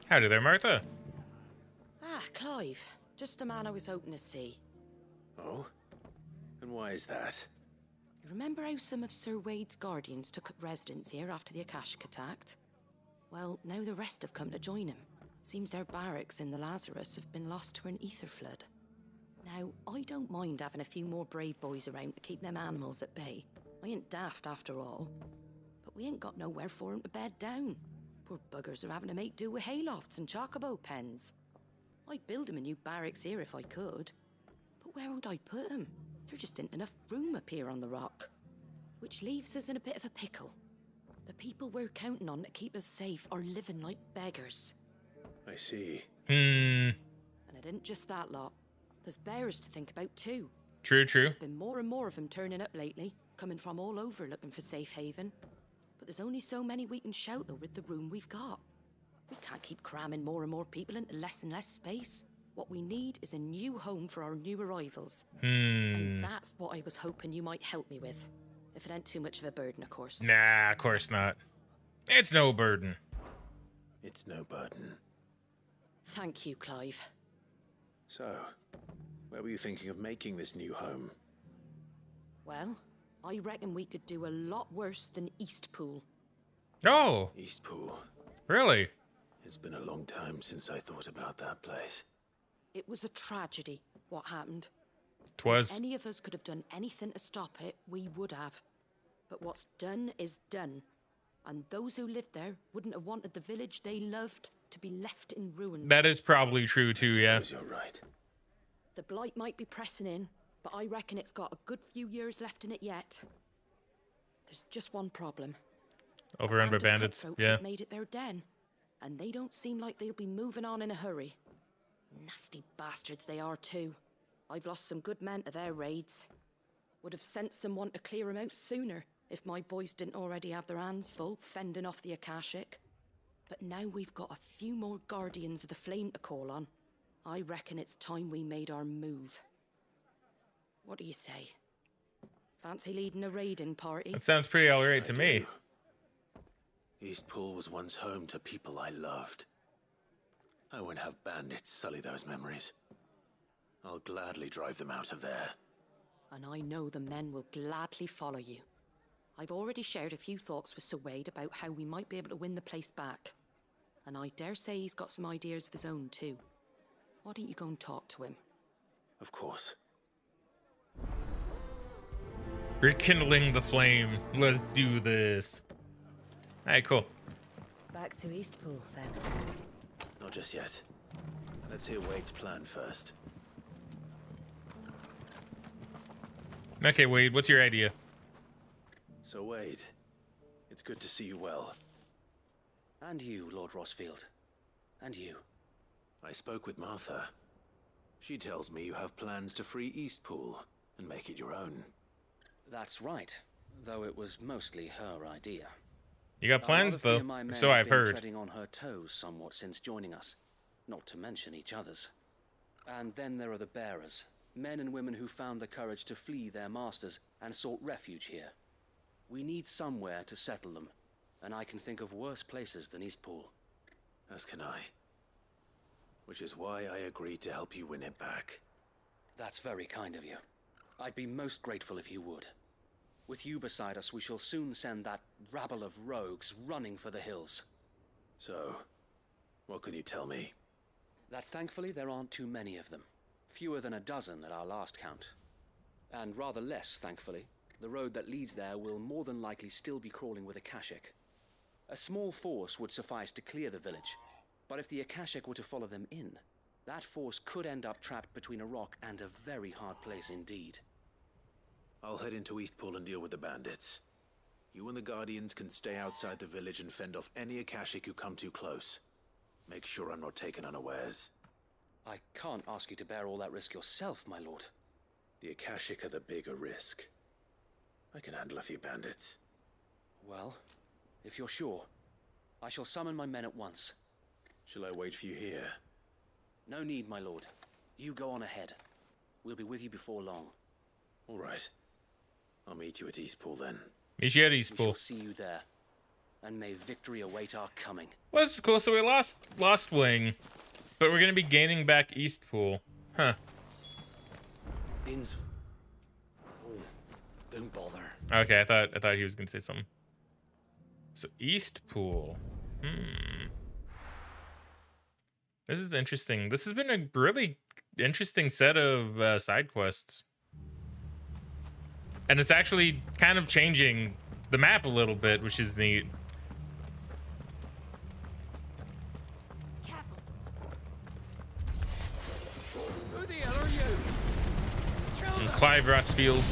Howdy there, Martha. Ah, Clive. Just the man I was hoping to see. Oh? And why is that? You remember how some of Sir Wade's guardians took up residence here after the Akashic attacked? Well, now the rest have come to join him. Seems their barracks in the Lazarus have been lost to an ether flood. Now, I don't mind having a few more brave boys around to keep them animals at bay. I ain't daft after all. But we ain't got nowhere for 'em to bed down. Poor buggers are having to make do with haylofts and chocobo pens. I'd build 'em a new barracks here if I could. But where would I put 'em? There just ain't enough room up here on the rock. Which leaves us in a bit of a pickle. The people we're counting on to keep us safe are living like beggars. I see. And it ain't just that lot. There's bears to think about too. True. There's been more and more of them turning up lately, coming from all over looking for safe haven. But there's only so many we can shelter with the room we've got. We can't keep cramming more and more people into less and less space. What we need is a new home for our new arrivals. And that's what I was hoping you might help me with. If it ain't too much of a burden, of course. Nah, of course not. It's no burden. It's no burden. Thank you, Clive. So, where were you thinking of making this new home? Well, I reckon we could do a lot worse than Eastpool. Oh, Eastpool. really? It's been a long time since I thought about that place. It was a tragedy, what happened. Twas. If any of us could have done anything to stop it, we would have. But what's done is done. And those who lived there wouldn't have wanted the village they loved to be left in ruins. That is probably true too, yeah. You're right. The blight might be pressing in, but I reckon it's got a good few years left in it yet. There's just one problem. Overrun by bandits, yeah. Have made it their den, and they don't seem like they'll be moving on in a hurry. Nasty bastards they are too. I've lost some good men to their raids. Would have sent someone to clear 'em out sooner if my boys didn't already have their hands full fending off the Akashic. But now we've got a few more guardians of the flame to call on. I reckon it's time we made our move. What do you say? Fancy leading a raiding party? That sounds pretty alright to me. Eastpool was once home to people I loved. I won't have bandits sully those memories. I'll gladly drive them out of there. And I know the men will gladly follow you. I've already shared a few thoughts with Sir Wade about how we might be able to win the place back. And I dare say he's got some ideas of his own too. Why don't you go and talk to him? Of course. Rekindling the flame. Let's do this. Alright, cool. Back to Eastpool, then. Not just yet. Let's hear Wade's plan first. Okay, Wade, what's your idea? So, Wade, it's good to see you well. And you, Lord Rossfield. And you. I spoke with Martha. She tells me you have plans to free Eastpool and make it your own. That's right, though it was mostly her idea. You got plans, though, so I've heard. Treading on her toes somewhat since joining us, not to mention each other's. And then there are the bearers, men and women who found the courage to flee their masters and sought refuge here. We need somewhere to settle them, and I can think of worse places than Eastpool. As can I. Which is why I agreed to help you win it back. That's very kind of you. I'd be most grateful if you would. With you beside us, we shall soon send that rabble of rogues running for the hills. So, what can you tell me? That thankfully there aren't too many of them. Fewer than a dozen at our last count. And rather less, thankfully, the road that leads there will more than likely still be crawling with Akashic. A small force would suffice to clear the village, but if the Akashic were to follow them in, that force could end up trapped between a rock and a very hard place indeed. I'll head into Eastpool and deal with the bandits. You and the Guardians can stay outside the village and fend off any Akashic who come too close. Make sure I'm not taken unawares. I can't ask you to bear all that risk yourself, my lord. The Akashic are the bigger risk. I can handle a few bandits. Well, if you're sure, I shall summon my men at once. Shall I wait for you here? No need, my lord. You go on ahead. We'll be with you before long. All right. I'll meet you at Eastpool then. Meet you at We shall Eastpool. see you there. and may victory await our coming. Well, this is cool. So we lost Wing, but we're gonna be gaining back Eastpool. Huh. Inns. Oh, don't bother. Okay, I thought he was gonna say something. So Eastpool. This is interesting. This has been a really interesting set of side quests. And it's actually kind of changing the map a little bit, which is neat. Careful. Who the hell are you? I'm Clive Rossfield,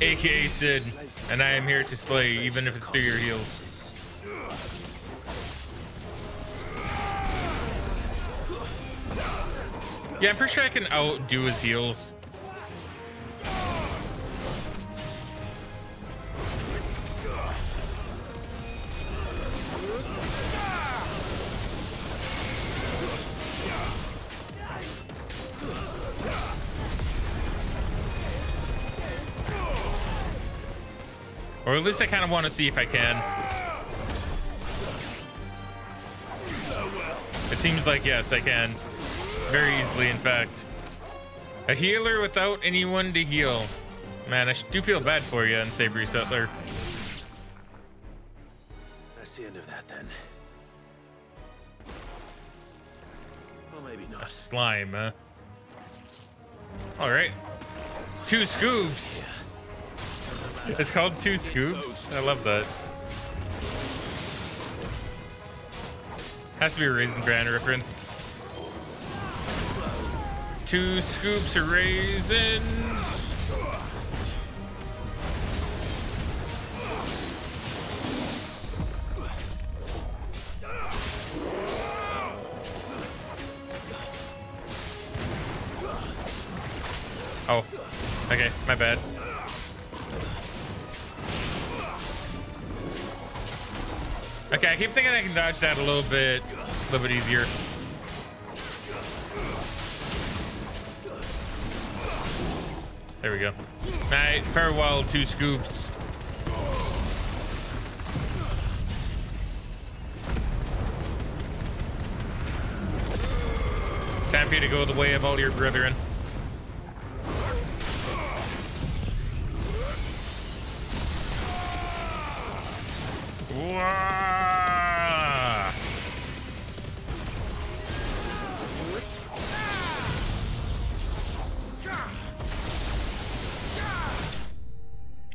aka Sid, and I am here to slay, even if it's through your heels. Yeah, I'm pretty sure I can outdo his heals. Or at least I kind of want to see if I can. It seems like yes, I can. Very easily, in fact. A healer without anyone to heal. Man, I do feel bad for you, Unsavory Settler. That's the end of that then. Well, maybe A not. slime, huh? Alright. 2 scoops. It's called 2 scoops. I love that. Has to be a Raisin Bran reference. 2 scoops of raisins. Oh, okay, my bad. Okay, I keep thinking I can dodge that a little bit easier. There we go. Alright, farewell, 2 scoops. Time for you to go the way of all your brethren. Whoa!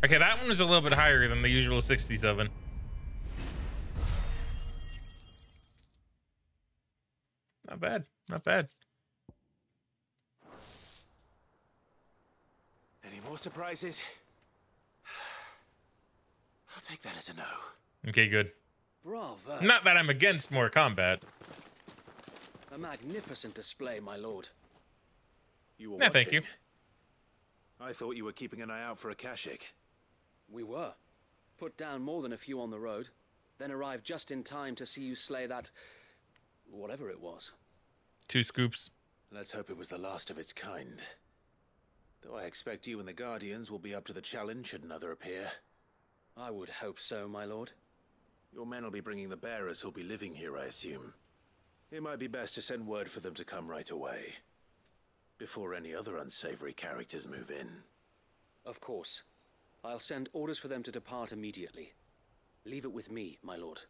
Okay, that one was a little bit higher than the usual 67. Not bad, not bad. Any more surprises? I'll take that as a no. Okay, good. Bravo. Not that I'm against more combat. A magnificent display, my lord. You were No, watching? thank you. I thought you were keeping an eye out for a Kashik. We were. Put down more than a few on the road, then arrived just in time to see you slay that... whatever it was. 2 scoops. Let's hope it was the last of its kind. Though I expect you and the Guardians will be up to the challenge should another appear. I would hope so, my lord. Your men will be bringing the bearers who'll be living here, I assume. It might be best to send word for them to come right away, before any other unsavory characters move in. Of course. I'll send orders for them to depart immediately. Leave it with me, my lord.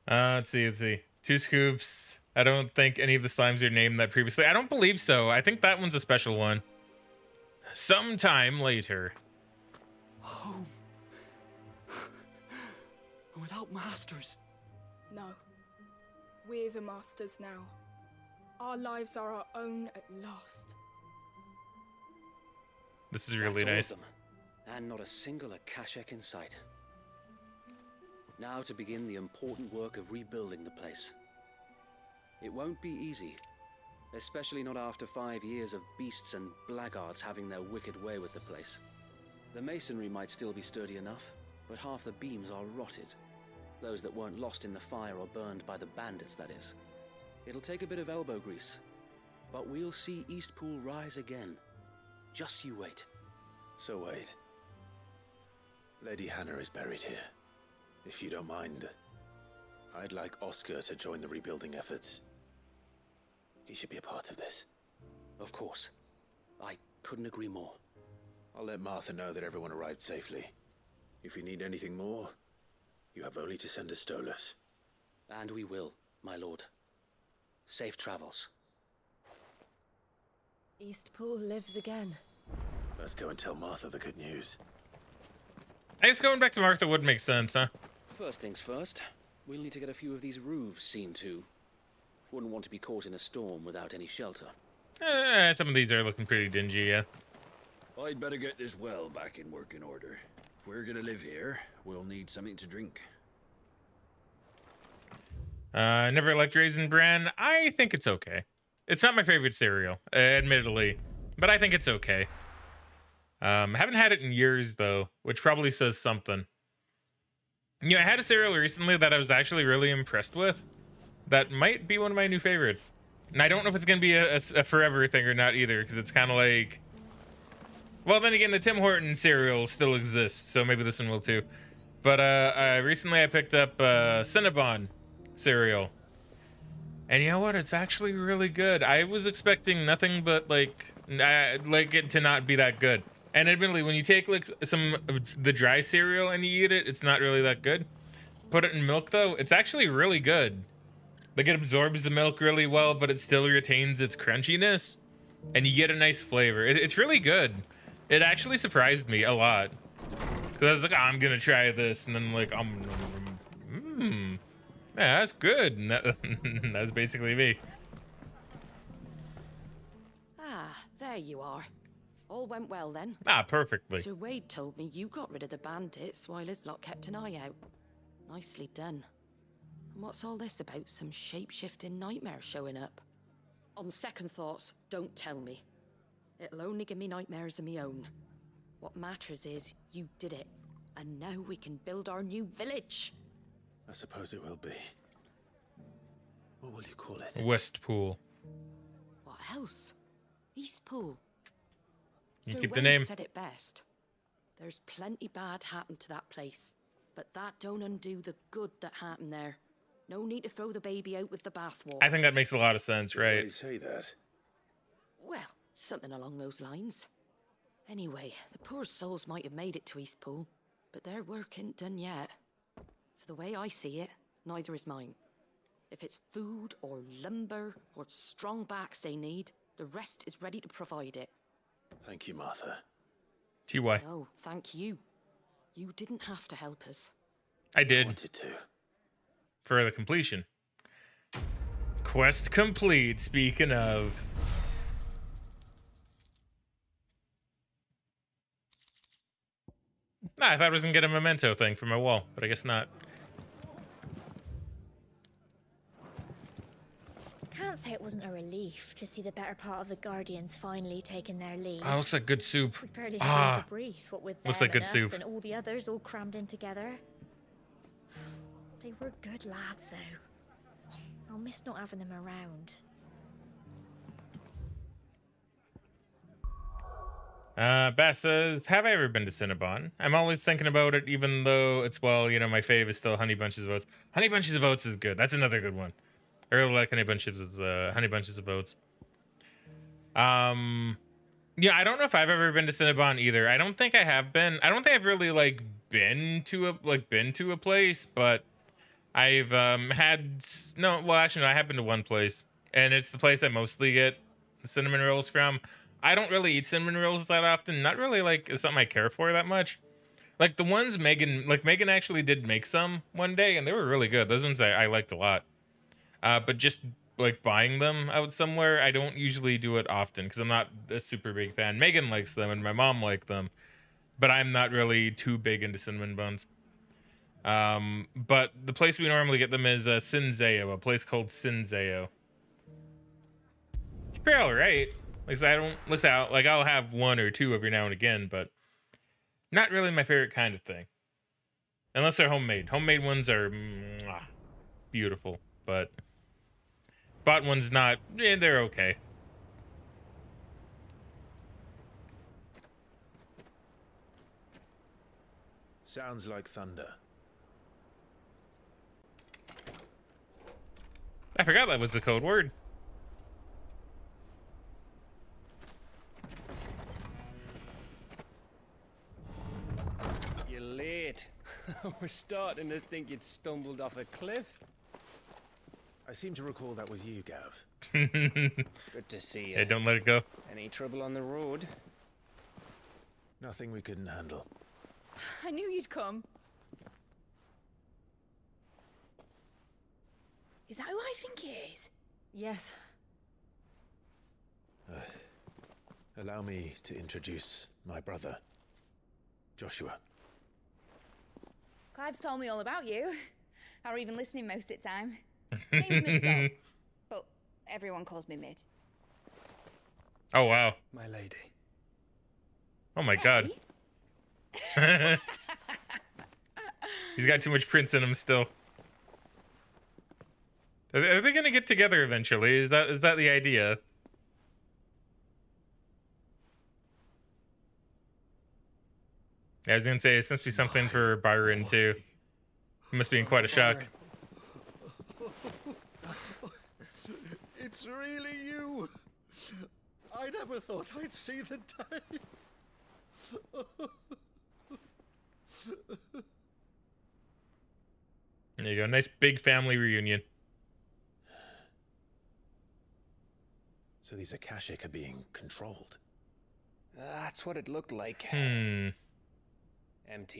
Let's see. 2 scoops. I don't think any of the slimes are named that previously. I don't believe so. I think that one's a special one. Sometime later. Home. Without masters. No. We're the masters now. Our lives are our own at last. This is really That's nice. awesome. And not a single Akashek in sight. Now to begin the important work of rebuilding the place. It won't be easy, especially not after 5 years of beasts and blackguards having their wicked way with the place. The masonry might still be sturdy enough, but half the beams are rotted. Those that weren't lost in the fire or burned by the bandits, that is. It'll take a bit of elbow grease, but we'll see Eastpool rise again. Just you wait. So wait. Lady Hannah is buried here. If you don't mind, I'd like Oscar to join the rebuilding efforts. He should be a part of this. Of course. I couldn't agree more. I'll let Martha know that everyone arrived safely. If you need anything more, you have only to send a Stolas. And we will, my lord. Safe travels. Eastpool lives again. Let's go and tell Martha the good news. I guess going back to Martha would make sense, huh? First things first, we'll need to get a few of these roofs seen to. Wouldn't want to be caught in a storm without any shelter. Some of these are looking pretty dingy, yeah. I'd better get this well back in working order. If we're gonna live here, we'll need something to drink. Never liked Raisin Bran. I think it's okay. It's not my favorite cereal, admittedly, but I think it's okay. Haven't had it in years, though, which probably says something. You know, I had a cereal recently that I was actually really impressed with. That might be one of my new favorites. And I don't know if it's going to be a forever thing or not either, because it's kind of like... Well, then again, the Tim Hortons cereal still exists, so maybe this one will too. But recently I picked up Cinnabon cereal. And you know what? It's actually really good. I was expecting nothing but like it to not be that good. And admittedly, when you take like some of the dry cereal and you eat it, it's not really that good. Put it in milk though, it's actually really good. Like it absorbs the milk really well, but it still retains its crunchiness, and you get a nice flavor. It's really good. It actually surprised me a lot. Cause I was like, oh, I'm gonna try this, and then like, yeah, that's good. And that's basically me. Ah, there you are. All went well then. Ah, perfectly. Sir Wade told me you got rid of the bandits while his lot kept an eye out. Nicely done. And what's all this about some shape-shifting nightmare showing up? On second thoughts, don't tell me. It'll only give me nightmares of my own. What matters is you did it. And now we can build our new village. I suppose it will be. What will you call it? Westpool. What else? Eastpool. You Sir keep the Wade name. said it best. There's plenty bad happened to that place, but that don't undo the good that happened there. No need to throw the baby out with the bathwater. I think that makes a lot of sense, Why right? say that? Well, something along those lines. Anyway, the poor souls might have made it to Eastpool, but their work ain't done yet. So the way I see it, neither is mine. If it's food or lumber or strong backs they need, the rest is ready to provide it. Thank you, Martha. TY. Oh, thank you. You didn't have to help us. I I did. wanted to. For the completion. Quest complete, speaking of. Nah, I thought I was gonna get a memento thing for my wall, but I guess not. Can't say it wasn't a relief to see the better part of the Guardians finally taking their leave. Oh, looks like good soup. We barely had room to breathe, what with them looks like and good us soup. and all the others all crammed in together. They were good lads, though. I'll miss not having them around. Bass says, have I ever been to Cinnabon? I'm always thinking about it, even though it's, well, you know, my fave is still Honey Bunches of Oats. Honey Bunches of Oats is good. That's another good one. I really like Honey Bunches of Oats. Yeah, I don't know if I've ever been to Cinnabon either. I don't think I have been. I don't think I've really like been to a place, but I've well, actually no, I have been to one place, and it's the place I mostly get cinnamon rolls from. I don't really eat cinnamon rolls that often. Not really like it's something I care for that much. Like the ones Megan actually did make some one day, and they were really good. Those ones I liked a lot. But just like buying them out somewhere, I don't usually do it often because I'm not a super big fan. Megan likes them and my mom liked them, but I'm not really too big into cinnamon buns. But the place we normally get them is Sinzeo, a place called Sinzeo. It's pretty alright. Like, so I don't look out. Like, I'll have one or two every now and again, but not really my favorite kind of thing. Unless they're homemade. Homemade ones are beautiful, but bought ones not. They're okay. Sounds like thunder. I forgot that was the code word. You're late. We're starting to think you'd stumbled off a cliff. I seem to recall that was you, Gav. Good to see you. Hey, don't let it go. Any trouble on the road? Nothing we couldn't handle. I knew you'd come. Is that who I think it is? Yes. Allow me to introduce my brother, Joshua. Clive's told me all about you. Or even listening most of the time. Name's Mid, but everyone calls me Mid. Oh, wow. My lady. Oh, my God. He's got too much Prince in him still. Are they going to get together eventually? Is that the idea? Yeah, I was going to say, it must be something for Byron, too. He must be in quite a shock. It's really you. I never thought I'd see the day. There you go. Nice big family reunion. So these Akashic are being controlled. That's what it looked like. Empty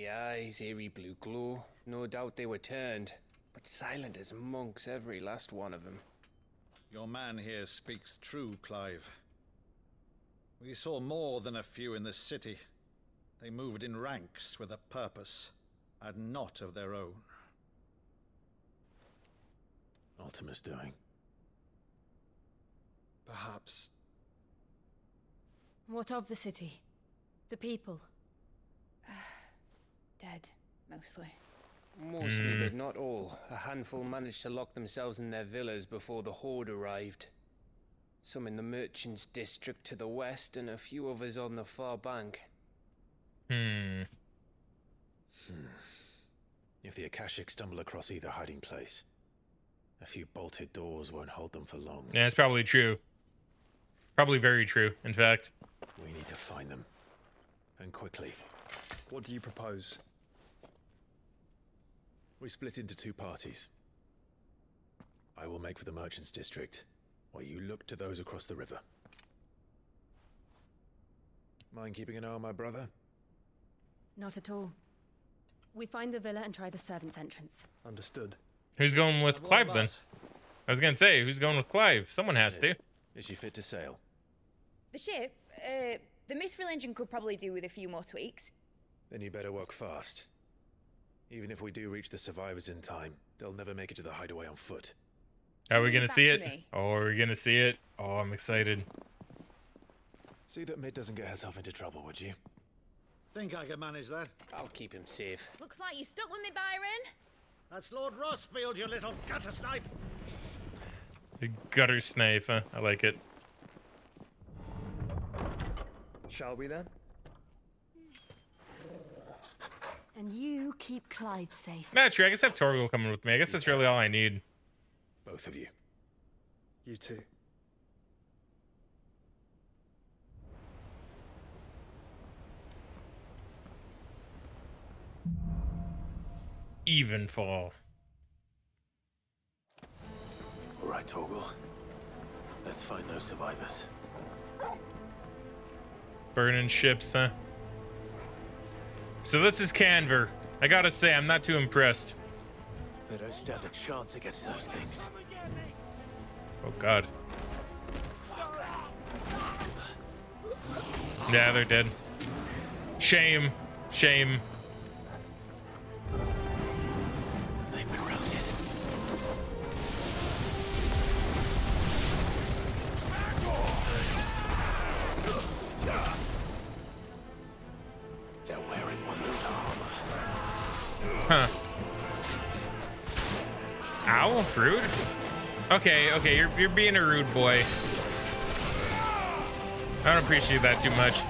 eyes, eerie blue glow. No doubt they were turned, but silent as monks, every last one of them. Your man here speaks true, Clive. We saw more than a few in the city. They moved in ranks with a purpose, and not of their own. Ultima's doing. Perhaps. What of the city? The people? Dead, mostly. Mostly, but not all. A handful managed to lock themselves in their villas before the Horde arrived. Some in the merchants' district to the west, and a few others on the far bank. If the Akashic stumble across either hiding place, a few bolted doors won't hold them for long. Yeah, it's probably true. Probably very true, in fact. We need to find them. And quickly. What do you propose? We split into two parties. I will make for the merchants' district, while you look to those across the river. Mind keeping an eye on my brother? Not at all. We find the villa and try the servants' entrance. Understood. Who's going with Clive then? I was gonna say, who's going with Clive? Someone has to. Is she fit to sail? The ship, the Mithril engine could probably do with a few more tweaks. Then you better work fast. Even if we do reach the survivors in time, they'll never make it to the hideaway on foot. Are we gonna see Leave that it? to me. Oh, are we gonna see it? Oh, I'm excited. See that Mid doesn't get herself into trouble, would you? Think I can manage that? I'll keep him safe. Looks like you stuck with me, Byron. That's Lord Rossfield, you little gutter snipe! The gutter snipe, huh? I like it. Shall we then? And you keep Clive safe. Nah, true. I guess I have Torgal coming with me. I guess that's really all I need. Both of you. You too. Evenfall. All right, Torgal. Let's find those survivors. Burning ships, huh? So this is Canver. I gotta say, I'm not too impressed. They don't stand a chance against those things. Oh, God. Yeah, they're dead. Shame. Shame. They've been routed. They're wearing one armor. Huh. Ow, rude. Okay, you're being a rude boy. I don't appreciate that too much.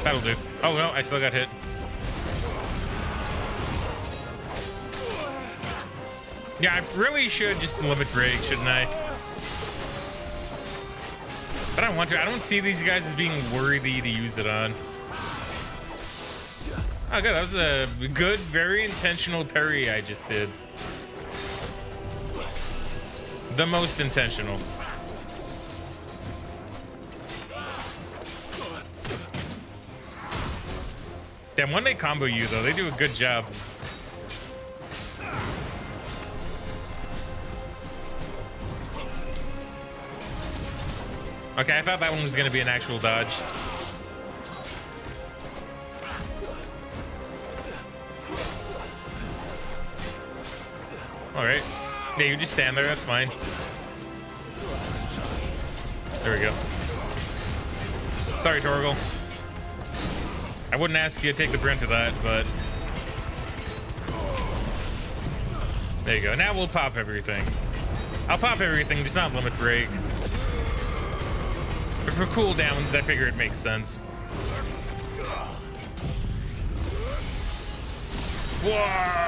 That'll do. Oh no, I still got hit. Yeah, I really should just limit break, shouldn't I? But I don't want to. I don't see these guys as being worthy to use it on. Oh, good. That was a good, very intentional parry I just did. The most intentional. Damn, when they combo you, though, they do a good job. Okay, I thought that one was going to be an actual dodge. All right. Yeah, you just stand there. That's fine. There we go. Sorry, Torgal. I wouldn't ask you to take the brunt of that, but... There you go. Now we'll pop everything. I'll pop everything, just not limit break. But for cooldowns, I figure it makes sense. Whoa!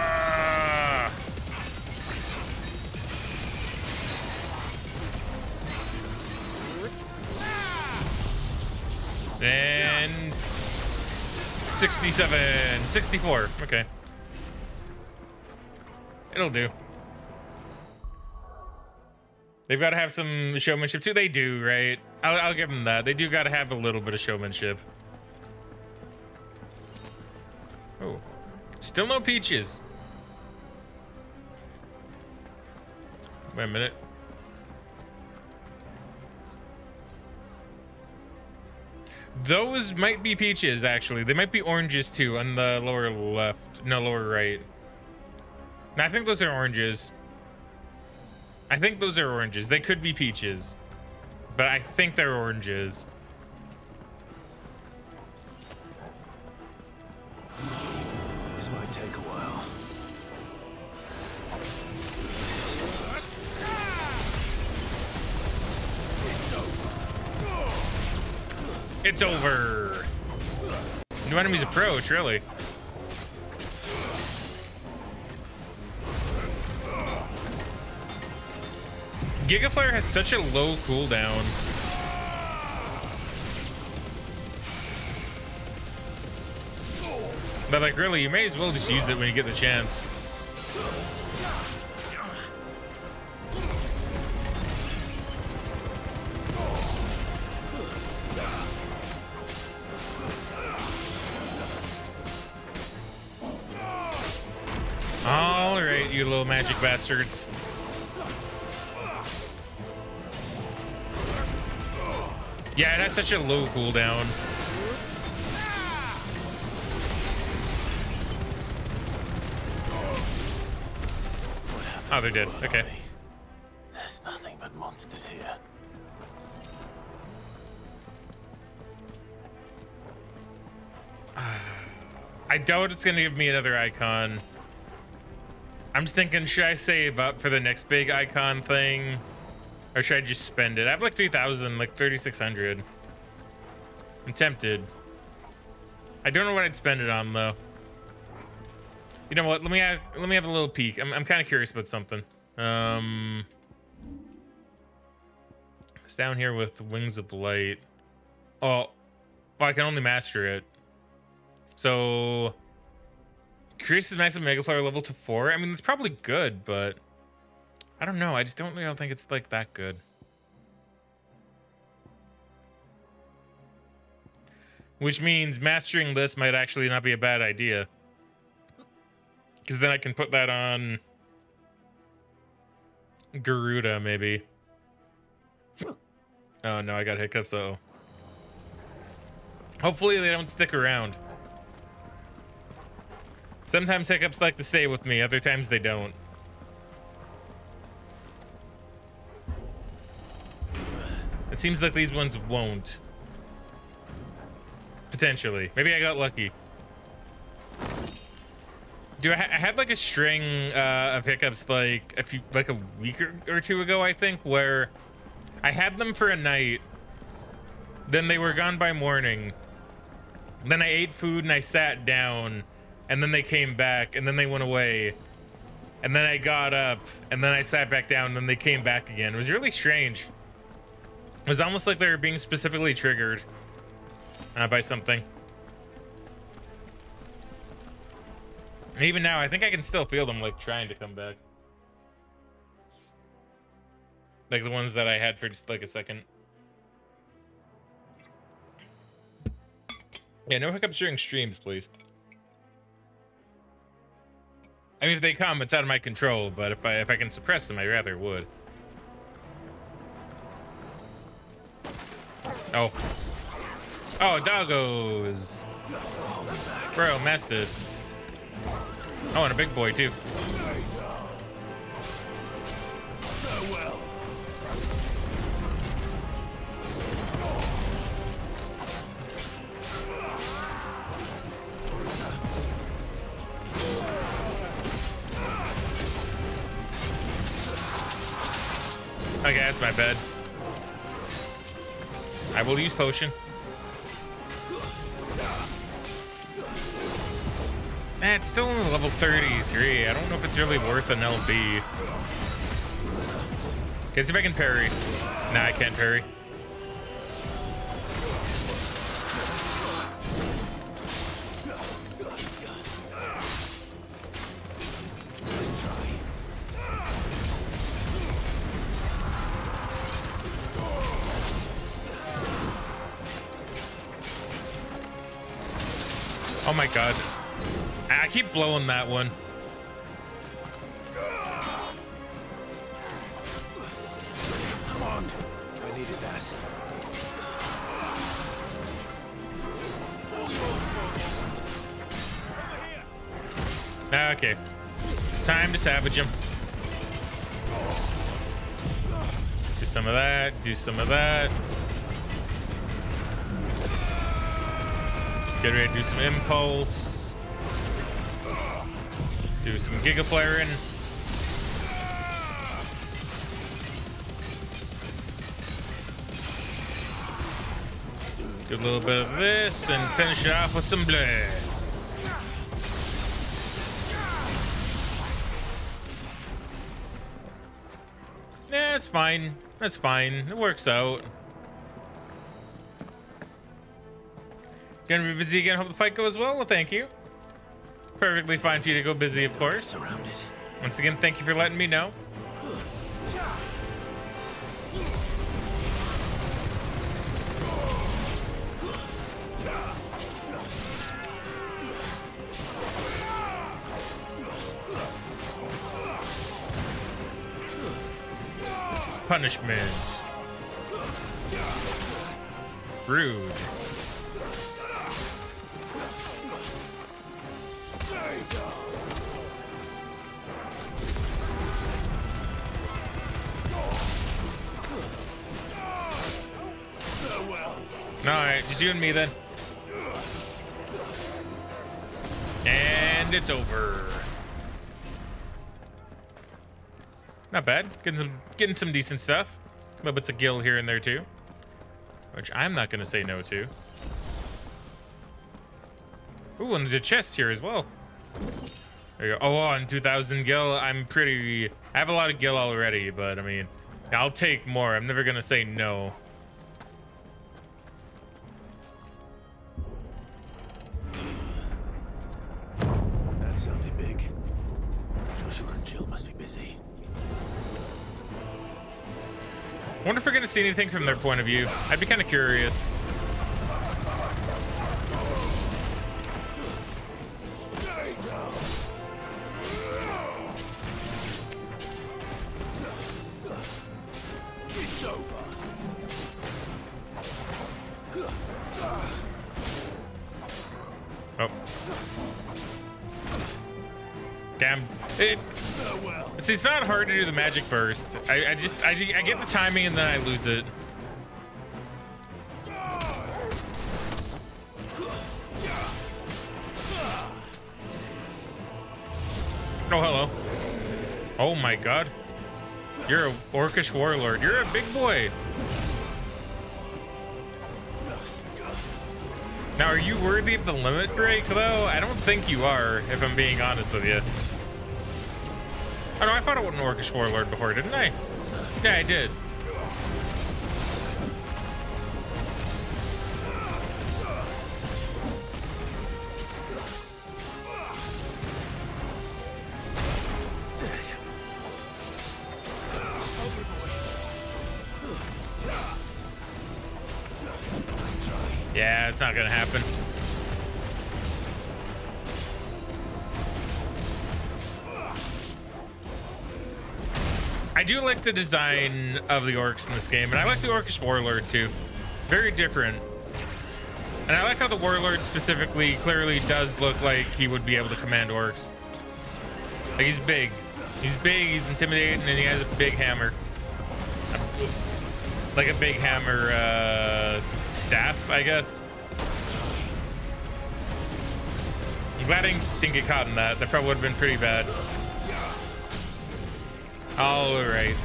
And 67, 64. Okay. It'll do. They've got to have some showmanship too. They do, right? I'll give them that. They do got to have a little bit of showmanship. Oh, still no peaches. Wait a minute. Those might be peaches, actually. They might be oranges too on the lower left. No, lower right. No, I think those are oranges. I think those are oranges. They could be peaches, but I think they're oranges. This might take a while. It's over. New enemies approach, really. Giga Flare has such a low cooldown. But like, really, you may as well just use it when you get the chance. All right, you little magic bastards. Yeah, it has such a low cooldown. Oh, they're dead. Okay. There's nothing but monsters here. I doubt it's gonna give me another icon. I'm just thinking, should I save up for the next big icon thing? Or should I just spend it? I have like 3,000, like 3,600. I'm tempted. I don't know what I'd spend it on though. You know what? Let me have a little peek. I'm kind of curious about something. It's down here with Wings of Light. Oh, I can only master it. So increases maximum Mega Flare level to 4. I mean, it's probably good, but I don't know. I just don't really think it's like that good. Which means mastering this might actually not be a bad idea. Because then I can put that on Garuda, maybe. Oh no, I got hiccups. Uh-oh. Hopefully they don't stick around. Sometimes hiccups like to stay with me, other times they don't. It seems like these ones won't. Potentially. Maybe I got lucky. Dude, I had like a string of hiccups like a week or two ago, I think, where I had them for a night, then they were gone by morning, Then I ate food and I sat down, and then they came back, and then they went away. And then I got up, and then I sat back down, and then they came back again. It was really strange. It was almost like they were being specifically triggered by something. And even now, I think I can still feel them like trying to come back. Like the ones that I had for just like a second. Yeah, no hiccups during streams, please. I mean, if they come, it's out of my control, but if I can suppress them, I rather would. Oh. Oh, doggos. Bro, Mastiffs. Oh, and a big boy, too. Okay, that's my bad. I will use potion. It's still only level 33. I don't know if it's really worth an LB. Okay, see if I can parry. Nah, I can't parry. Oh my god. I keep blowing that one. Come on. I needed that. Okay. Time to savage him. Do some of that. Do some of that. Get ready to do some impulse. Do some giga flaring. Do a little bit of this and finish it off with some blood. Yeah, it's fine. That's fine. It works out. Gonna be busy again. Hope the fight goes well. Well, thank you. Perfectly fine for you to go busy, of course. Surrounded. Once again, thank you for letting me know. Punishment. Rude. Alright, just you and me then. And it's over. Not bad. Getting some decent stuff. Little bits of gil here and there too. Which I'm not gonna say no to. Ooh, and there's a chest here as well. There you go. Oh, on 2,000 gil, I have a lot of gil already, but I mean, I'll take more. I'm never gonna say no. That sounded big. Joshua and Jill must be busy. Wonder if we're gonna see anything from their point of view. I'd be kind of curious. It's over. Oh. Damn. See, it's not hard to do the magic burst. I get the timing and then I lose it. Oh, hello. Oh my god. You're a orcish warlord. You're a big boy. Now, are you worthy of the limit break, though? I don't think you are, if I'm being honest with you. Oh, no, I fought an Orcish warlord before, didn't I? Yeah, I did. Yeah, it's not gonna happen. I do like the design of the orcs in this game, and I like the Orcish warlord too. Very different. And I like how the warlord specifically clearly does look like he would be able to command orcs. Like, he's big. He's big, he's intimidating, and he has a big hammer. Like a big hammer staff, I guess. I'm glad I didn't get caught in that. That probably would have been pretty bad. All right.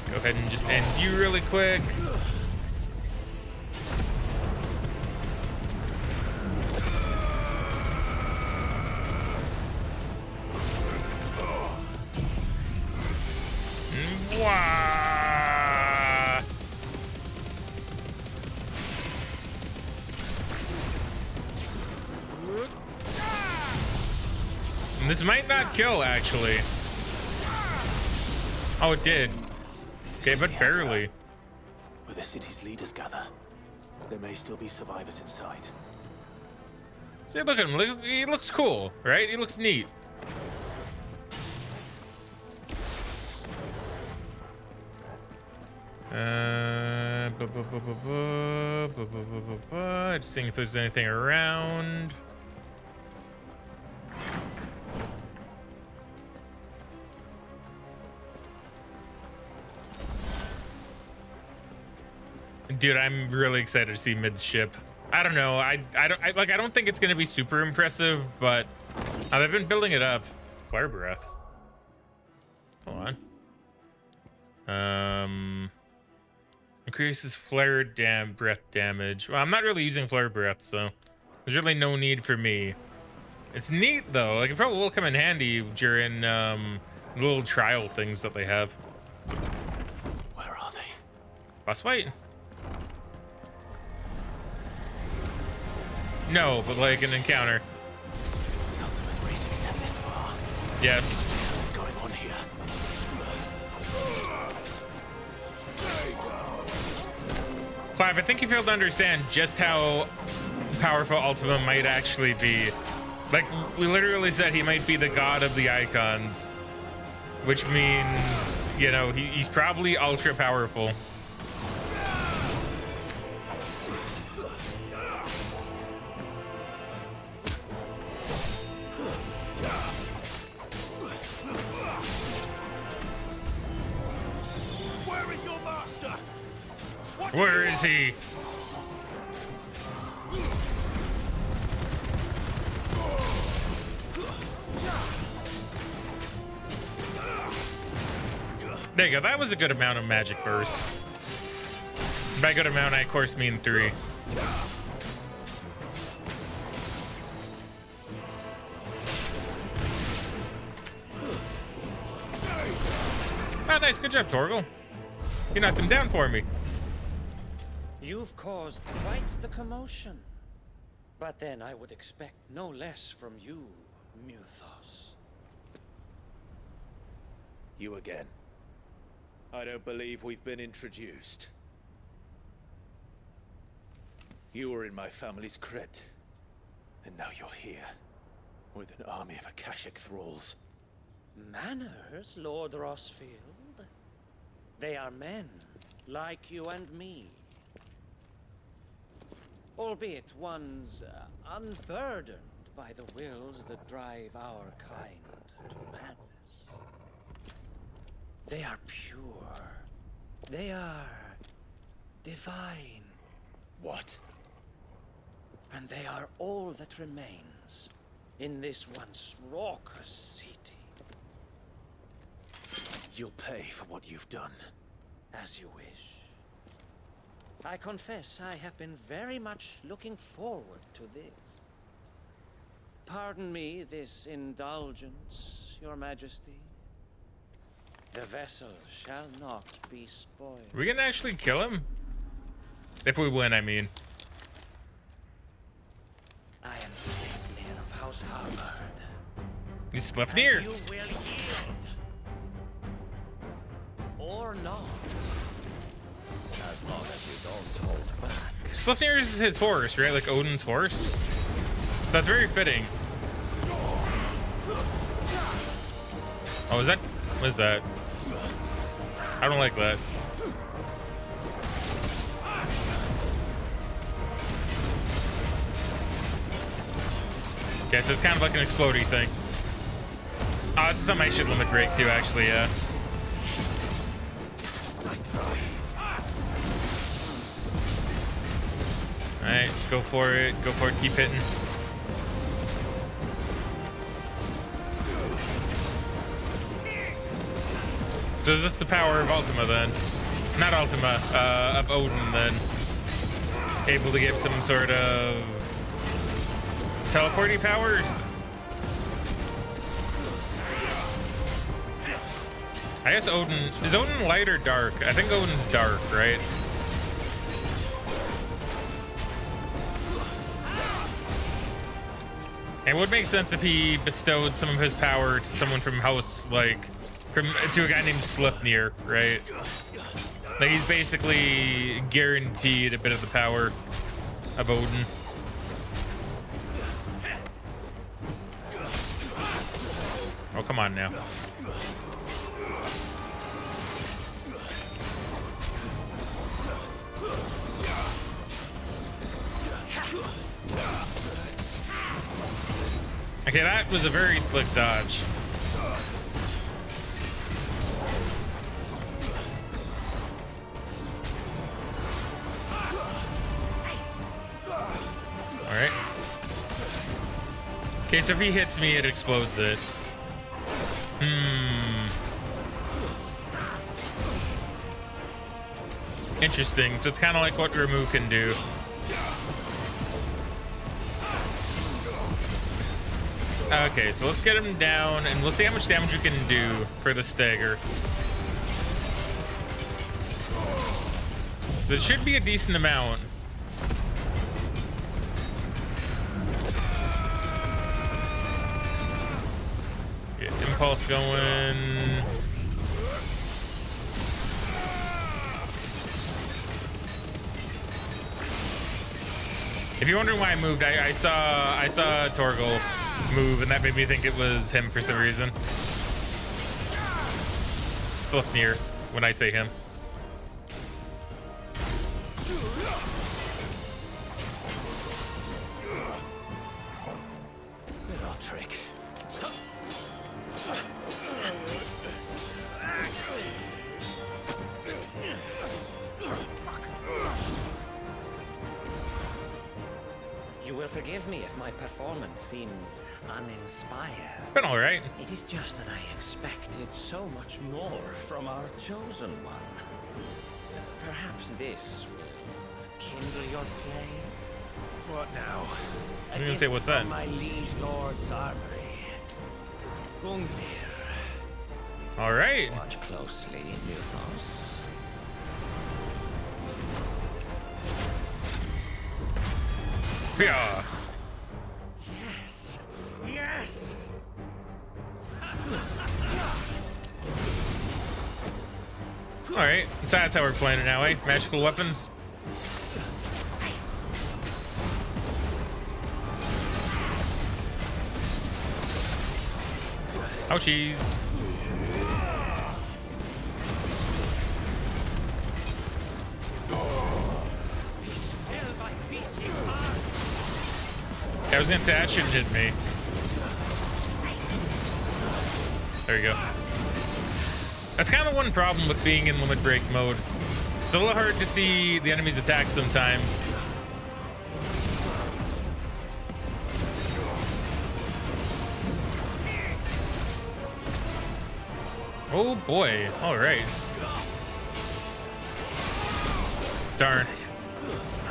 Go ahead and just end you really quick. Mwah. And this might not kill, actually. Oh, it did. Okay, but barely. Where the city's leaders gather, there may still be survivors inside. See, look at him. Look, he looks cool, right? He looks neat. Just seeing if there's anything around. Dude, I'm really excited to see midship. I don't know. I don't think it's gonna be super impressive, but they've been building it up. Flare breath. Hold on. Increases flare breath damage. Well, I'm not really using flare breath, so there's really no need for me. It's neat though. Like, it probably will come in handy during little trial things that they have. Where are they? Boss fight. No, but like an encounter. Does Ultima's reach extend this far? Yes. What's going on here? Clive, I think you failed to understand just how powerful Ultima might actually be. Like, we literally said he might be the god of the icons, which means, you know, he's probably ultra powerful. Where is he? There you go. That was a good amount of magic burst. By good amount, I of course mean 3. Oh, nice. Good job, Torgal. You knocked him down for me. You've caused quite the commotion. But then I would expect no less from you, Muthos. You again. I don't believe we've been introduced. You were in my family's crypt, and now you're here, with an army of Akashic thralls. Manners, Lord Rossfield. They are men, like you and me. Albeit ones unburdened by the wills that drive our kind to madness. They are pure. They are divine. What? And they are all that remains in this once raucous city. You'll pay for what you've done. As you wish. I confess I have been very much looking forward to this. Pardon me this indulgence, Your Majesty. The vessel shall not be spoiled. We can actually kill him? If we win, I mean. I am Sleipnir of House Harvard. He's Sleipnir. You will yield. Or not. As long as you don't hold back. Sleipnir is his horse, right? Like Odin's horse. So that's very fitting. Oh, is that? What is that? I don't like that. Okay, so it's kind of like an explodey thing. Oh, this is something I should limit break to, actually, yeah. Alright, just go for it. Go for it. Keep hitting. So is this the power of Ultima then? Not Ultima, of Odin then. Able to give some sort of teleporting powers? I guess Odin, is Odin light or dark? I think Odin's dark, right? It would make sense if he bestowed some of his power to someone from house, like, to a guy named Sleipnir, right? Like, he's basically guaranteed a bit of the power of Odin. Oh, come on now. Okay, that was a very slick dodge. All right. Okay, so if he hits me, it explodes it. Interesting. So it's kind of like what Ramu can do. Okay, so let's get him down and let's see how much damage we can do for the stagger. So it should be a decent amount. Get impulse going. If you're wondering why I moved, I saw Torgal move, and that made me think it was him for some reason. Sleipnir, when I say him. Little trick. You will forgive me if my performance seems uninspired. It's been all right. It is just that I expected so much more from our chosen one. Perhaps this will kindle your flame. What now? I'm gonna say, what's that? My liege lord's armory. Gungnir. All right. Watch closely, Mythos. Yeah. Yes. Yes. All right. So that's how we're playing it now, eh? Magical weapons. Ouchies. I was gonna say that shouldn't hit me. There you go. That's kind of one problem with being in limit break mode. It's a little hard to see the enemy's attack sometimes. Oh boy. All right. Darn.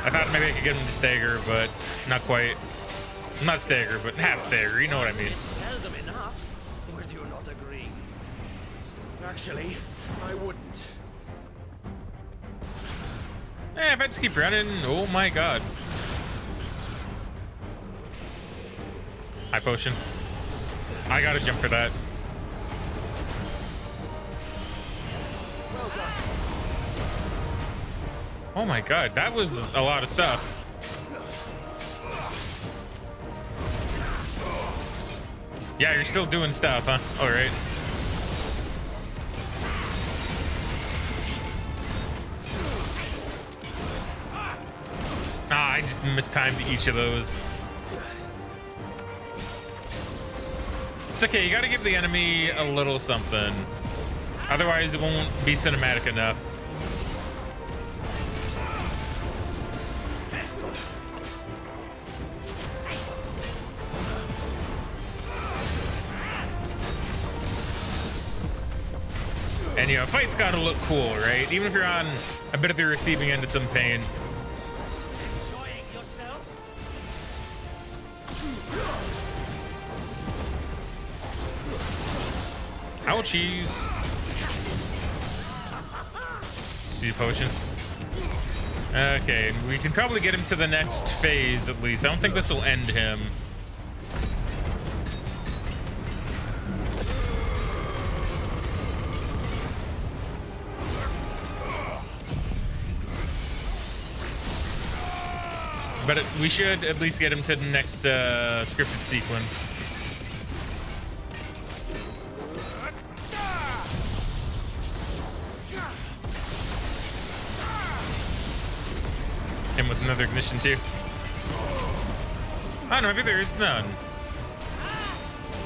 I thought maybe I could get him to stagger, but not quite. Not stagger, but half stagger. You know what I mean. Seldom enough. Would you not agree? Actually, I wouldn't. If I just keep running, oh my god. High potion. I gotta jump for that. Oh my god, that was a lot of stuff. Yeah, you're still doing stuff, huh? All right. Ah, I just mistimed each of those. It's okay, you gotta give the enemy a little something. Otherwise, it won't be cinematic enough. And, you know, fight's gotta look cool, right? Even if you're on a bit of the receiving end of some pain. Ouchies. See potion. Okay, we can probably get him to the next phase at least. I don't think this will end him. But we should at least get him to the next scripted sequence. Him with another ignition too. Oh no, maybe there is none.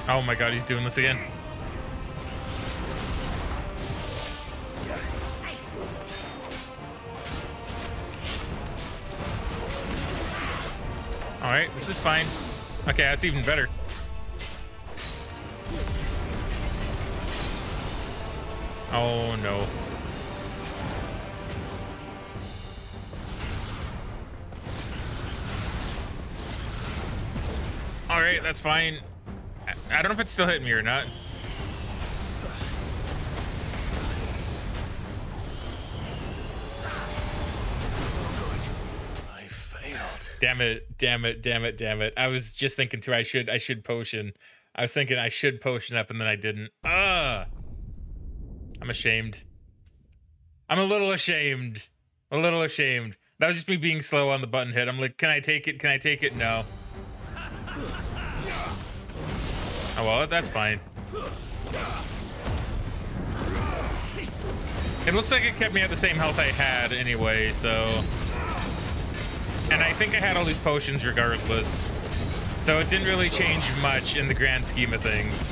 Oh my god, he's doing this again. All right, this is fine. Okay, that's even better. Oh no. All right, that's fine. I don't know if it's still hitting me or not. Damn it, damn it, damn it, damn it. I was just thinking too, I should potion. I was thinking I should potion up and then I didn't. I'm ashamed. I'm a little ashamed. A little ashamed. That was just me being slow on the button hit. I'm like, can I take it? Can I take it? No. Oh well, that's fine. It looks like it kept me at the same health I had anyway, so... And I think I had all these potions regardless. So it didn't really change much in the grand scheme of things.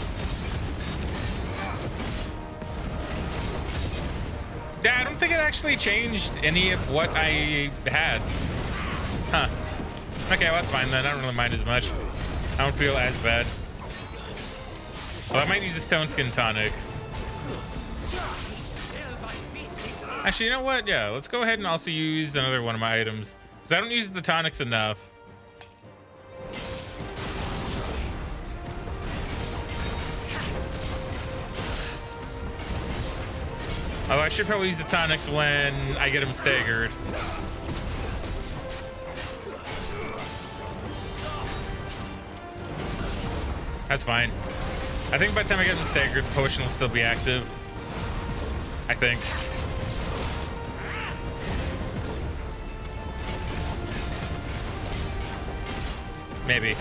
Yeah, I don't think it actually changed any of what I had. Huh. Okay, well that's fine then. I don't really mind as much. I don't feel as bad. Well, I might use a Stone Skin Tonic. Actually, you know what? Yeah, let's go ahead and also use another one of my items. Because I don't use the tonics enough. Oh, I should probably use the tonics when I get him staggered. That's fine. I think by the time I get him staggered, the potion will still be active. I think. Maybe.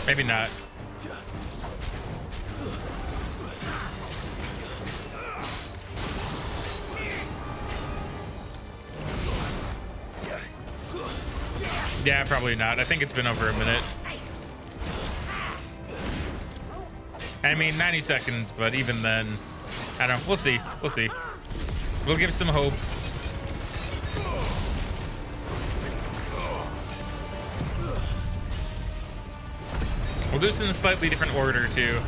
Maybe not. Yeah, probably not. I think it's been over a minute. I mean, 90 seconds, but even then, I don't know. We'll see. We'll see. We'll give some hope. We'll do this in a slightly different order, too.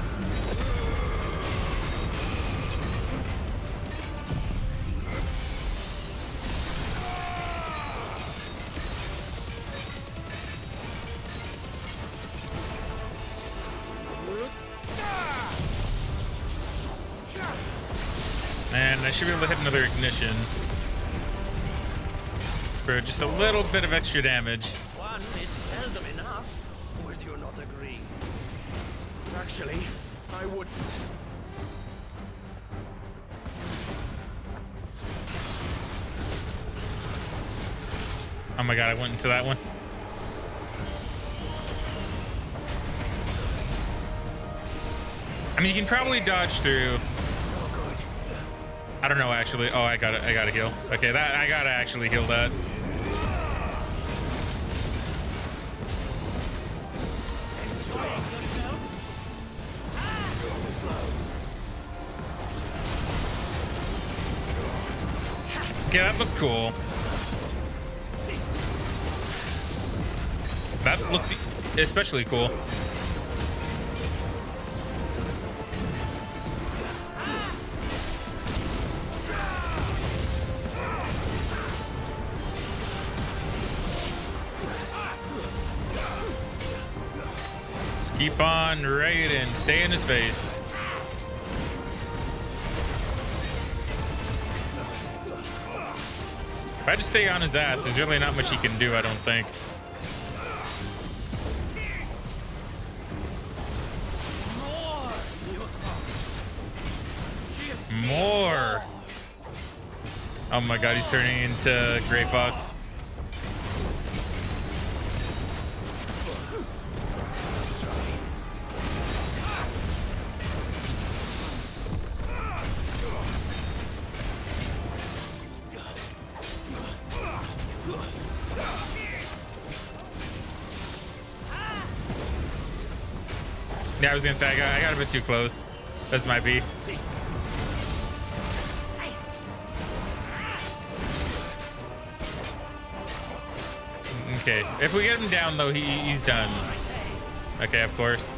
And I should be able to hit another ignition for just a little bit of extra damage. One is seldom enough. Would you not agree? Actually, I wouldn't. Oh my god, I went into that one. I mean, you can probably dodge through. I don't know, actually. Oh, I gotta heal. Okay, that I gotta actually heal that. Okay, that looked cool. That looked especially cool. Just keep on raiding. Stay in his face. If I just stay on his ass, there's really not much he can do, I don't think. More. Oh my god, he's turning into Gray Fox. Yeah, I was gonna say I got a bit too close. This might be. Okay, if we get him down though, he's done. Okay, of course.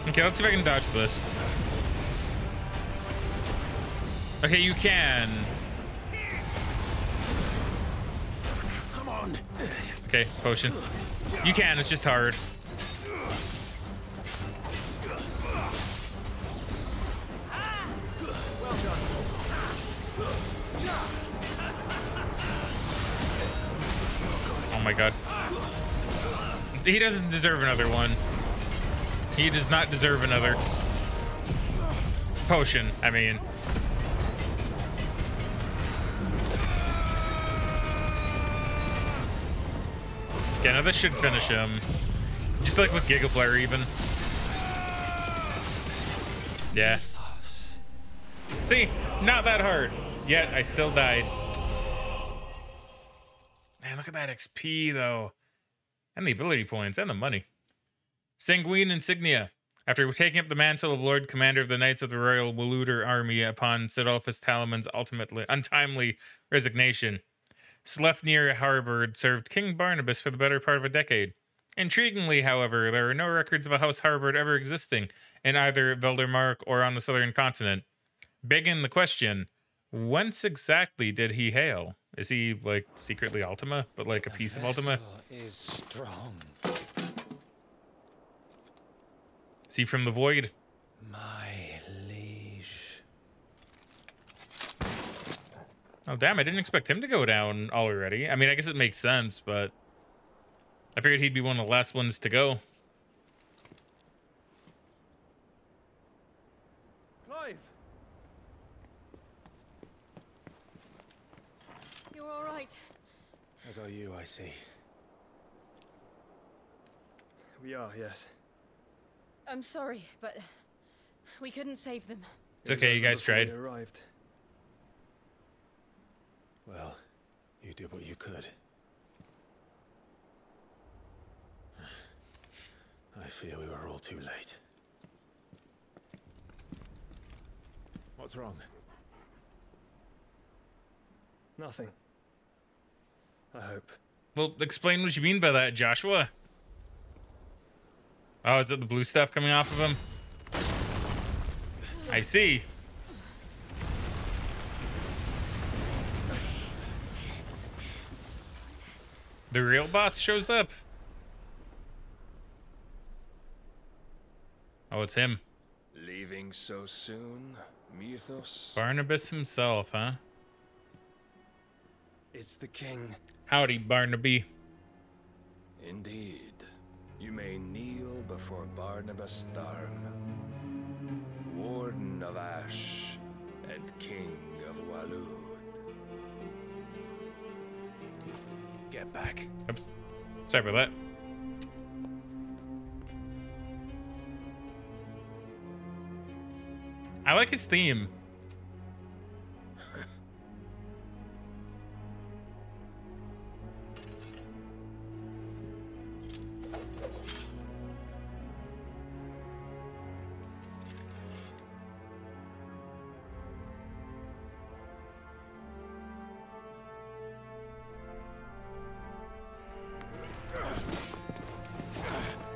Okay, let's see if I can dodge this. Okay, you can. Come on. Okay, potion. You can, it's just hard. Oh my god. He doesn't deserve another one. He does not deserve another potion, I mean. Yeah, now this should finish him. Just like with Gigaflare even. Yeah. See, not that hard. Yet I still died. Man, look at that XP though. And the ability points and the money. Sanguine Insignia. After taking up the mantle of Lord Commander of the Knights of the Royal Waluder Army upon Sidolphus Talaman's ultimately untimely resignation, Sleipnir Harvard served King Barnabas for the better part of a decade. Intriguingly, however, there are no records of a House Harvard ever existing in either Veldermark or on the southern continent. Begging the question, whence exactly did he hail? Is he, like, secretly Ultima, but like a piece of Ultima? Is strong. Is he from the Void? My liege. Oh, damn, I didn't expect him to go down already. I mean, I guess it makes sense, but I figured he'd be one of the last ones to go. Clive! You're all right. As are you, I see. We are, yes. I'm sorry, but we couldn't save them. It's okay, you guys tried. We arrived. Well, you did what you could. I fear we were all too late. What's wrong? Nothing. I hope. Well, explain what you mean by that, Joshua. Oh, is it the blue stuff coming off of him? I see. The real boss shows up. Oh, it's him. Leaving so soon, Mythos? Barnabas himself, huh? It's the king. Howdy, Barnaby. Indeed. You may kneel before Barnabas Tharm, Warden of Ash and King of Walud. Get back. Oops. Sorry about that. I like his theme.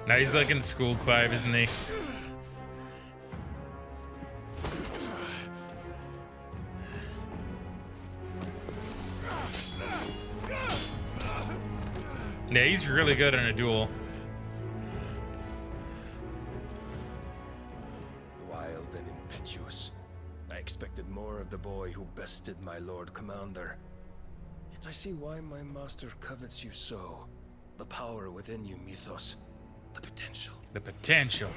Now he's like in school, Clive, isn't he? Yeah, he's really good in a duel. Wild and impetuous. I expected more of the boy who bested my Lord Commander. Yet I see why my master covets you so. The power within you, Mythos. The potential. The potential.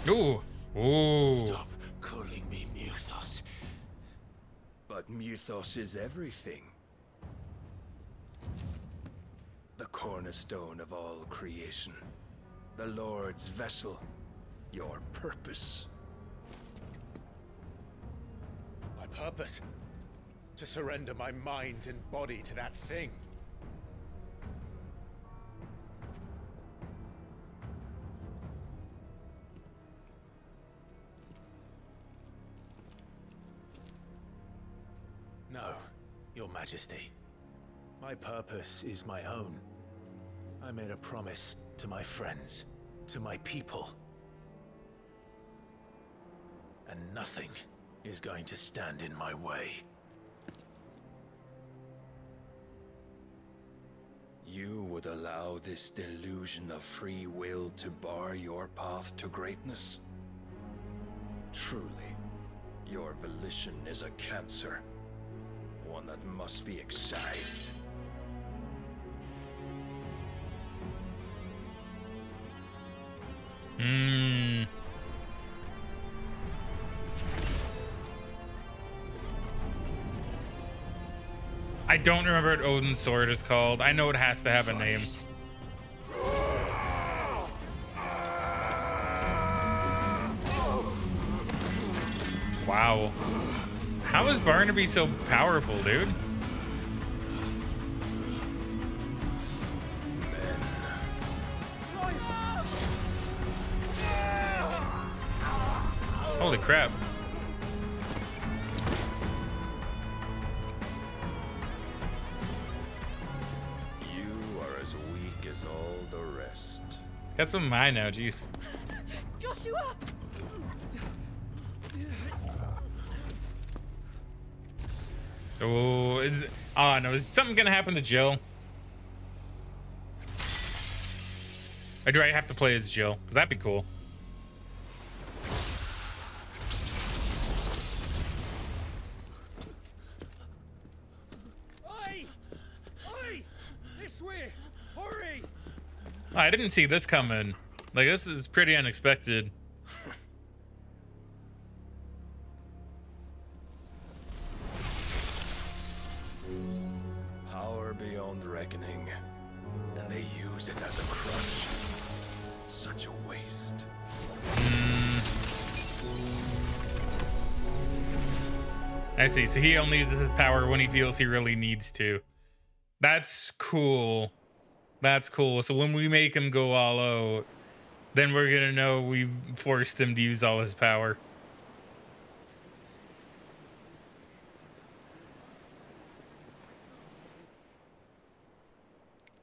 Ooh. Ooh. Stop calling me Mythos. But Mythos is everything. The cornerstone of all creation. The Lord's vessel. Your purpose. My purpose? To surrender my mind and body to that thing. No, Your Majesty. My purpose is my own. I made a promise to my friends, to my people. And nothing is going to stand in my way. You would allow this delusion of free will to bar your path to greatness? Truly, your volition is a cancer. One that must be excised. I don't remember what Odin's sword is called. I know it has to have a name. Wow. How is Barnaby so powerful, dude? Holy crap. You are as weak as all the rest. Got some of mine now, jeez. Joshua! Oh, no, is something gonna happen to Jill? Or do I have to play as Jill? Because that'd be cool. Oi! Oi! This way! Hurry! I didn't see this coming. Like, this is pretty unexpected. Power beyond reckoning, and they use it as a crutch. Such a waste. I see. So he only uses his power when he feels he really needs to. That's cool. That's cool. So when we make him go all out, then we're gonna know we've forced him to use all his power.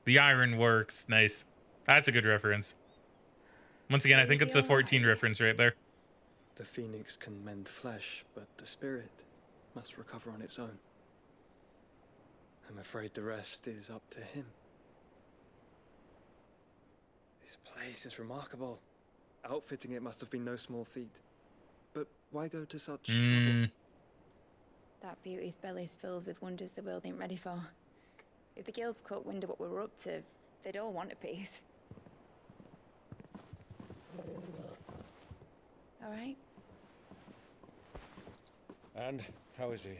The iron works. Nice. That's a good reference. Once again, I think it's a 14 reference right there. The phoenix can mend flesh, but the spirit must recover on its own. I'm afraid the rest is up to him. This place is remarkable. Outfitting it must have been no small feat. But why go to such trouble? That beauty's belly's filled with wonders the world ain't ready for. If the guilds caught wind of what we were up to, they'd all want a piece. All right? And how is he?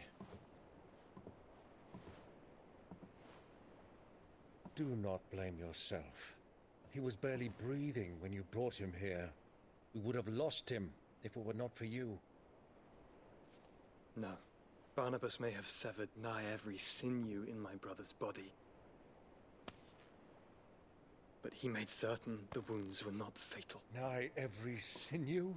Do not blame yourself. He was barely breathing when you brought him here. We would have lost him if it were not for you. No. Barnabas may have severed nigh every sinew in my brother's body. But he made certain the wounds were not fatal. Nigh every sinew?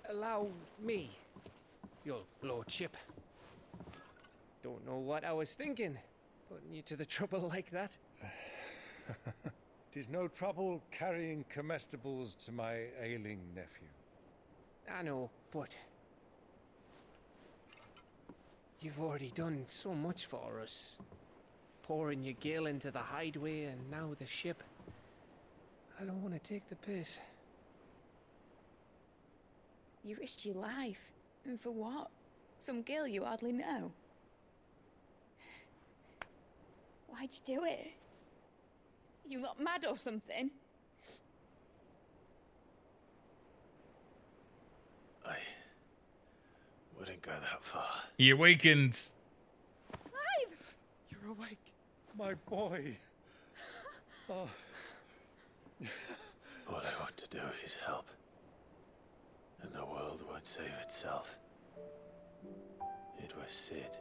Allow me, your lordship. Don't know what I was thinking, putting you to the trouble like that. 'Tis no trouble carrying comestibles to my ailing nephew. I know, but you've already done so much for us. Pouring your gale into the hideaway and now the ship. I don't want to take the piss. You risked your life. And for what? Some girl you hardly know. Why'd you do it? You not mad or something? I wouldn't go that far. He awakens. Clive! You're awake, my boy. Oh. All I want to do is help. And the world won't save itself. It was Sid.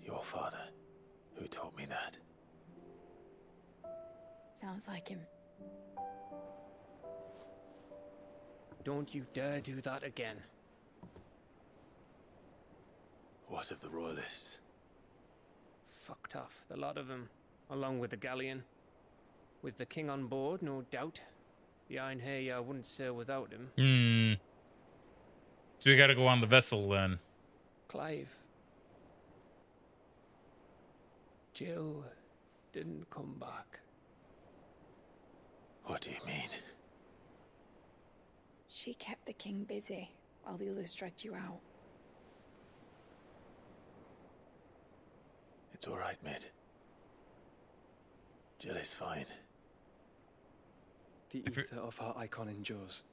Your father, who taught me that. Sounds like him. Don't you dare do that again. What of the royalists? Fucked off, the lot of them, along with the galleon. With the king on board, no doubt. The Iron Hair wouldn't sail without him. So we gotta go on the vessel then. Clive. Jill didn't come back. What do you mean? She kept the king busy while the others dragged you out. It's all right, Mid. Jill is fine. The ether of her icon endures.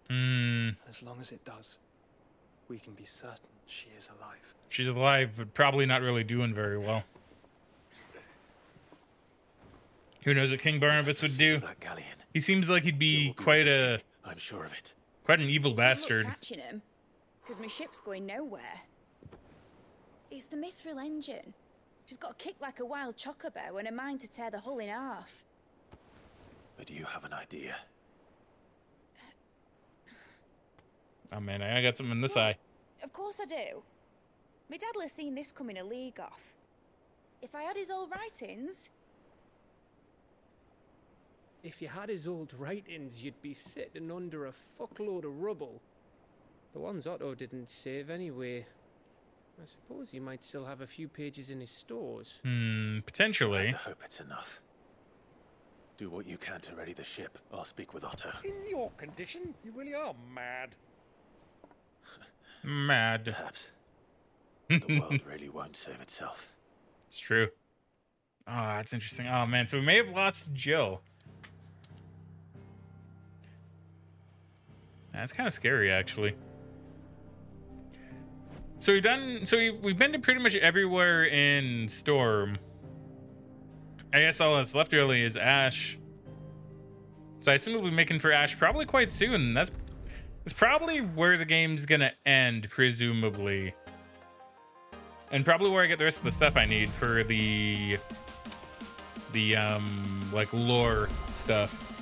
As long as it does, we can be certain she is alive. She's alive, but probably not really doing very well. Who knows what King Barnabas would do? He seems like he'd be quite a... I'm sure of it. Quite an evil bastard. Catching him, because my ship's going nowhere. It's the Mithril engine. She's got a kick like a wild chocobo and a mind to tear the hull in half. But do you have an idea? Oh man, I got something in this eye. Of course I do. My dad has seen this coming a league off. If I had his old writings... If you had his old writings, you'd be sitting under a fuckload of rubble. The ones Otto didn't save anyway. I suppose he might still have a few pages in his stores. Potentially. I have to hope it's enough. Do what you can to ready the ship. I'll speak with Otto. In your condition, you really are mad. Mad. Perhaps. The world really won't save itself. It's true. Oh, that's interesting. Oh man, so we may have lost Jill. That's kind of scary, actually. So we've been to pretty much everywhere in Storm. I guess all that's left really is Ash. So I assume we'll be making for Ash probably quite soon. That's probably where the game's gonna end, presumably. And probably where I get the rest of the stuff I need for the like lore stuff.